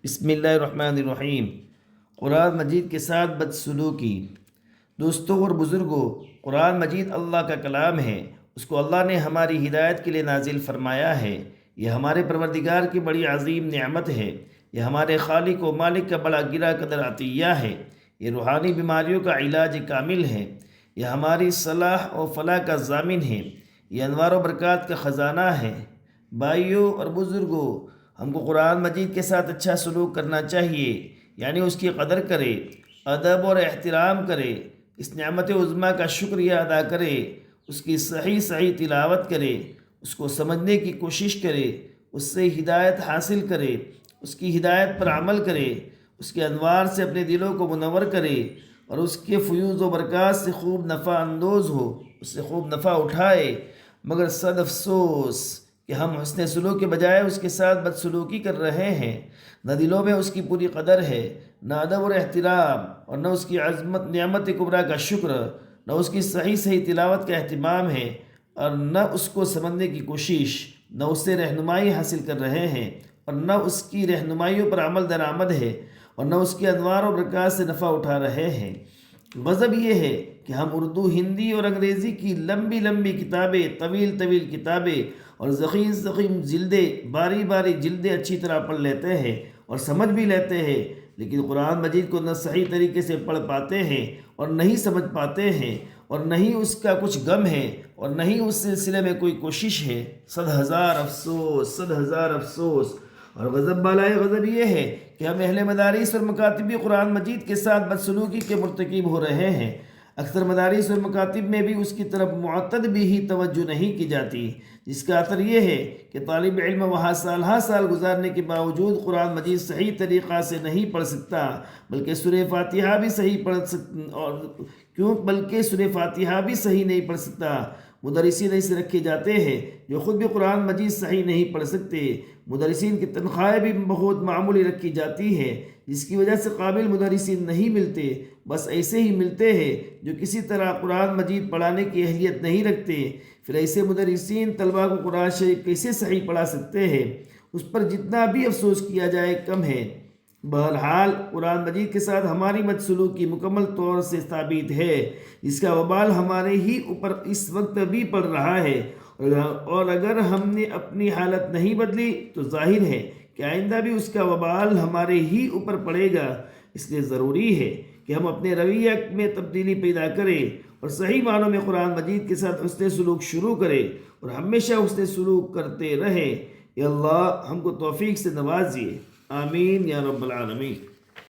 بسم اللہ الرحمن الرحیم۔ قرآن مجید کے ساتھ بدسلوکی۔ دوستوں اور بزرگوں، قرآن مجید اللہ کا کلام ہے، اس کو اللہ نے ہماری ہدایت کے لیے نازل فرمایا ہے۔ یہ ہمارے پروردگار کی بڑی عظیم نعمت ہے، یہ ہمارے خالق و مالک کا بڑا گرا قدر عطیہ ہے، یہ روحانی بیماریوں کا علاج کامل ہے، یہ ہماری صلاح و فلاح کا ضامن ہے، یہ انوار و برکات کا خزانہ ہے۔ بھائیوں اور بزرگوں، ہم کو قرآن مجید کے ساتھ اچھا سلوک کرنا چاہیے، یعنی اس کی قدر کرے، ادب اور احترام کرے، اس نعمت عظمیٰ کا شکریہ ادا کرے، اس کی صحیح تلاوت کرے، اس کو سمجھنے کی کوشش کرے، اس سے ہدایت حاصل کرے، اس کی ہدایت پر عمل کرے، اس کے انوار سے اپنے دلوں کو منور کرے اور اس کے فیوز و برکات سے خوب نفع اندوز ہو، اس سے خوب نفع اٹھائے۔ مگر صد افسوس کہ ہم حسن سلوک کے بجائے اس کے ساتھ بدسلوکی کر رہے ہیں۔ نہ دلوں میں اس کی پوری قدر ہے، نہ ادب اور احترام، اور نہ اس کی عظمت نعمت کبریٰ کا شکر، نہ اس کی صحیح تلاوت کا اہتمام ہے، اور نہ اس کو سمجھنے کی کوشش، نہ اس سے رہنمائی حاصل کر رہے ہیں، اور نہ اس کی رہنمائیوں پر عمل درآمد ہے، اور نہ اس کے انوار و برکات سے نفع اٹھا رہے ہیں۔ غضب یہ ہے کہ ہم اردو، ہندی اور انگریزی کی لمبی کتابیں، طویل کتابیں اور ضخیم جلدیں، باری جلدیں اچھی طرح پڑھ لیتے ہیں اور سمجھ بھی لیتے ہیں، لیکن قرآن مجید کو نہ صحیح طریقے سے پڑھ پاتے ہیں اور نہیں سمجھ پاتے ہیں، اور نہ ہی اس کا کچھ غم ہے، اور نہ ہی اس سلسلے میں کوئی کوشش ہے۔ صد ہزار افسوس اور غضب بالائے غضب یہ ہے کہ ہم اہل مدارس اور مکاتبی قرآن مجید کے ساتھ بدسلوکی کے مرتکب ہو رہے ہیں۔ اکثر مدارس اور مکاتب میں بھی اس کی طرف معتد بھی ہی توجہ نہیں کی جاتی، جس کا اثر یہ ہے کہ طالب علم وہاں سال گزارنے کے باوجود قرآن مجید صحیح طریقہ سے نہیں پڑھ سکتا، بلکہ سورہ فاتحہ بھی صحیح نہیں پڑھ سکتا۔ مدرسین ایسے رکھے جاتے ہیں جو خود بھی قرآن مجید صحیح نہیں پڑھ سکتے۔ مدرسین کی تنخواہیں بھی بہت معمولی رکھی جاتی ہے، جس کی وجہ سے قابل مدرسین نہیں ملتے، بس ایسے ہی ملتے ہیں جو کسی طرح قرآن مجید پڑھانے کی اہلیت نہیں رکھتے۔ پھر ایسے مدرسین طلباء کو قرآن شریف کیسے صحیح پڑھا سکتے ہیں؟ اس پر جتنا بھی افسوس کیا جائے کم ہے۔ بہرحال قرآن مجید کے ساتھ ہماری بدسلوکی مکمل طور سے ثابت ہے، جس کا وبال ہمارے ہی اوپر اس وقت بھی پڑ رہا ہے، اور اگر ہم نے اپنی حالت نہیں بدلی تو ظاہر ہے کہ آئندہ بھی اس کا وبال ہمارے ہی اوپر پڑے گا۔ اس لیے ضروری ہے کہ ہم اپنے رویہ میں تبدیلی پیدا کریں اور صحیح معنوں میں قرآن مجید کے ساتھ حسن سلوک شروع کریں اور ہمیشہ حسن سلوک کرتے رہیں۔ یا اللہ ہم کو توفیق سے نوازیے، آمین یا رب العالمین۔